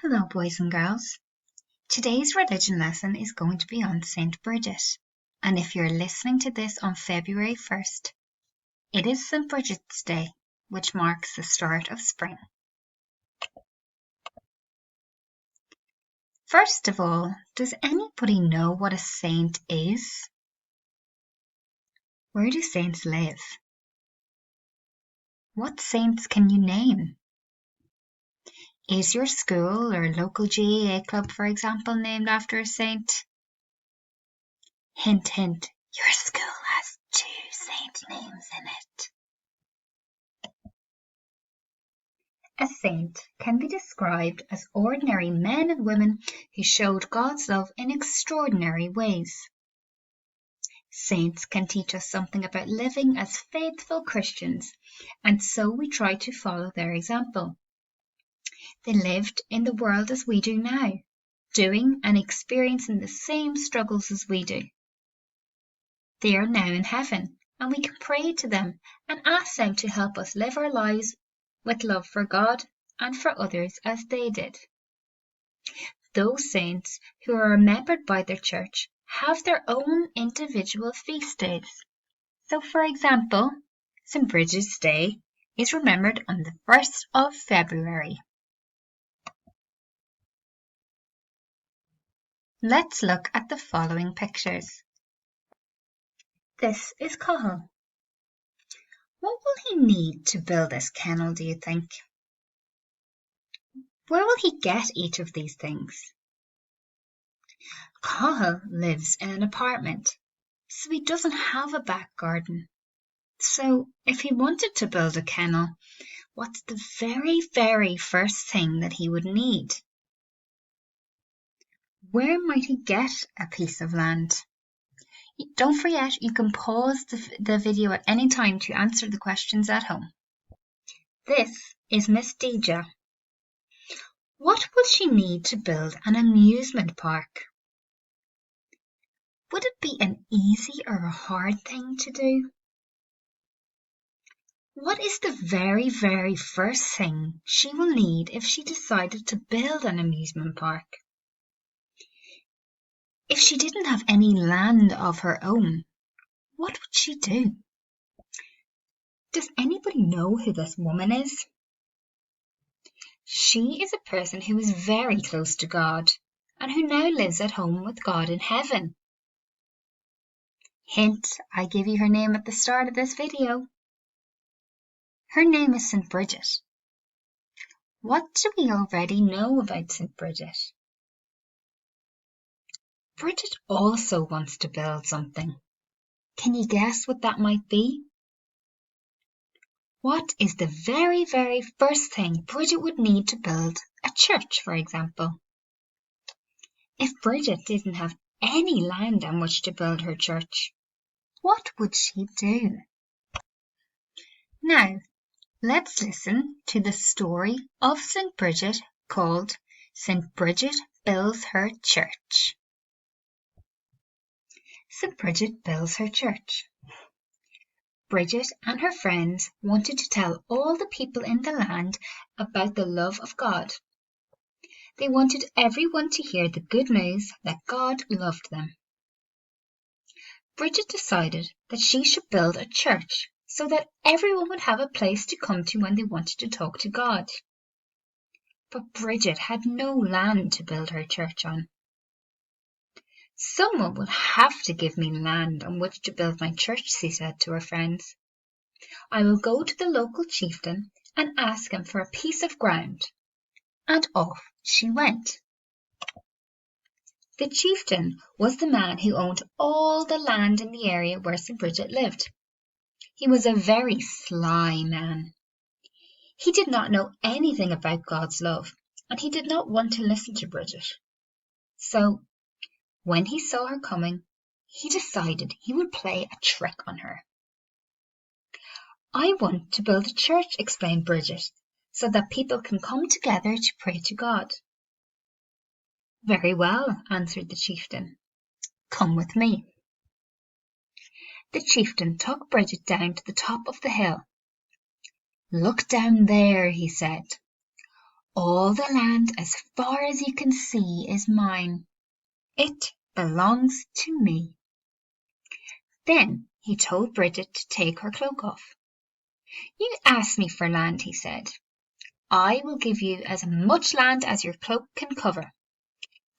Hello, boys and girls. Today's religion lesson is going to be on St Brigid, and if you're listening to this on February 1st, it is St Brigid's Day, which marks the start of spring. First of all, does anybody know what a saint is? Where do saints live? What saints can you name? Is your school or local GAA club, for example, named after a saint? Hint, hint, your school has 2 saint names in it. A saint can be described as ordinary men and women who showed God's love in extraordinary ways. Saints can teach us something about living as faithful Christians, and so we try to follow their example. They lived in the world as we do now, doing and experiencing the same struggles as we do. They are now in heaven, and we can pray to them and ask them to help us live our lives with love for God and for others as they did. Those saints who are remembered by their church have their own individual feast days. So, for example, St Brigid's Day is remembered on the 1st of February. Let's look at the following pictures. This is Cathal. What will he need to build this kennel, do you think? Where will he get each of these things? Cathal lives in an apartment, so he doesn't have a back garden. So if he wanted to build a kennel, what's the very first thing that he would need? Where might he get a piece of land? Don't forget, you can pause the video at any time to answer the questions at home. This is Miss Deja. What will she need to build an amusement park? Would it be an easy or a hard thing to do? What is the very first thing she will need if she decided to build an amusement park? If she didn't have any land of her own, what would she do? Does anybody know who this woman is? She is a person who is very close to God and who now lives at home with God in heaven. Hint, I gave you her name at the start of this video. Her name is St Brigid. What do we already know about St Brigid? Brigid also wants to build something. Can you guess what that might be? What is the very first thing Brigid would need to build a church, for example? If Brigid didn't have any land on which to build her church, what would she do? Now, let's listen to the story of St Brigid called St Brigid Builds Her Church. St Brigid builds her church. Brigid and her friends wanted to tell all the people in the land about the love of God. They wanted everyone to hear the good news that God loved them. Brigid decided that she should build a church so that everyone would have a place to come to when they wanted to talk to God. But Brigid had no land to build her church on. Someone will have to give me land on which to build my church, she said to her friends. I will go to the local chieftain and ask him for a piece of ground. And off she went. The chieftain was the man who owned all the land in the area where St Brigid lived. He was a very sly man. He did not know anything about God's love, and he did not want to listen to Brigid. So, when he saw her coming, he decided he would play a trick on her. I want to build a church, explained Brigid, so that people can come together to pray to God. Very well, answered the chieftain. Come with me. The chieftain took Brigid down to the top of the hill. Look down there, he said. All the land as far as you can see is mine. It belongs to me." Then he told Brigid to take her cloak off. "You asked me for land," he said. "I will give you as much land as your cloak can cover.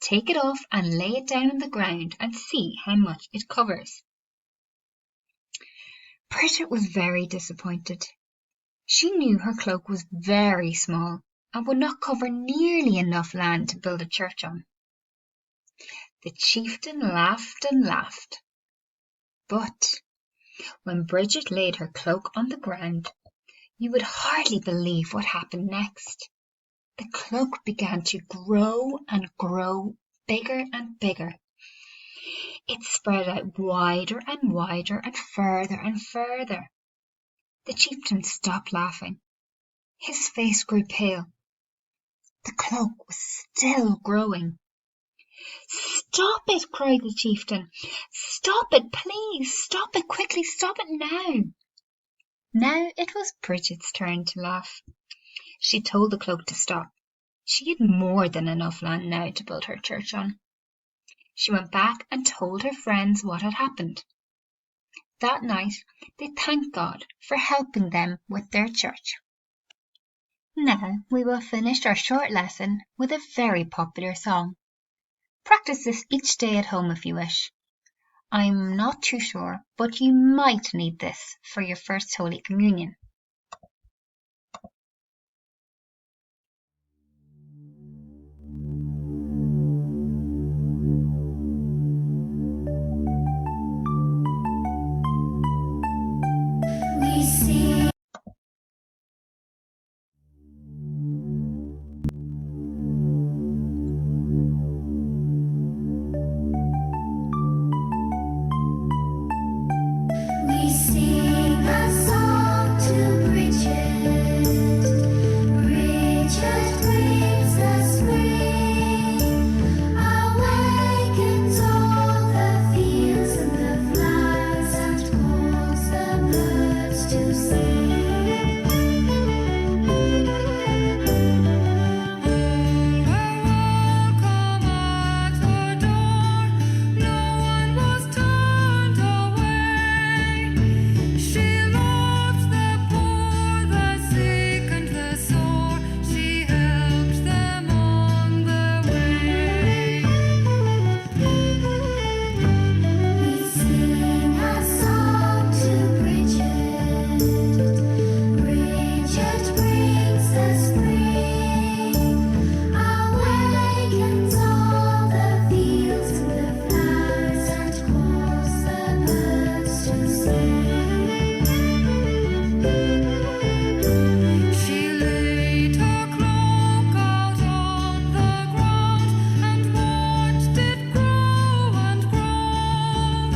Take it off and lay it down on the ground and see how much it covers." Brigid was very disappointed. She knew her cloak was very small and would not cover nearly enough land to build a church on. The chieftain laughed and laughed. But when Brigid laid her cloak on the ground, you would hardly believe what happened next. The cloak began to grow and grow, bigger and bigger. It spread out wider and wider and further and further. The chieftain stopped laughing. His face grew pale. The cloak was still growing. "Stop it!" cried the chieftain. "Stop it, please! Stop it quickly! Stop it now!" Now it was Brigid's turn to laugh. She told the cloak to stop. She had more than enough land now to build her church on. She went back and told her friends what had happened. That night they thanked God for helping them with their church. Now we will finish our short lesson with a very popular song. Practice this each day at home if you wish. I'm not too sure, but you might need this for your first Holy Communion. We sing. We sing a song to Brigid. Brigid brings the spring, awakens all the fields and the flowers, and calls the birds to sing. Welcome at the door, no one was turned away. She loved the poor, the sick, and the sore. She helped them on the way. We sing a song to Brigid. Brigid brings the spring, awakens all the fields and the flowers, and calls the birds to sing. She laid her cloak out on the ground and watched it grow and grow.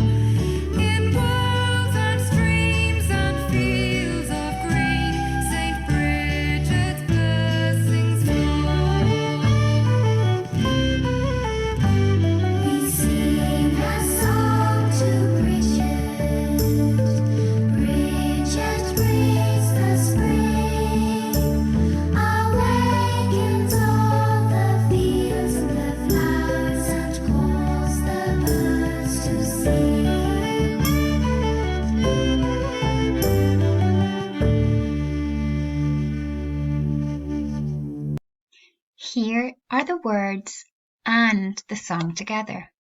In wells and streams and fields of green, St Brigid's blessings flow. We sing a song to Brigid. Brigid brings the spring, awakens all the fields and the flowers, and calls the birds to sing. Here are the words and the song together.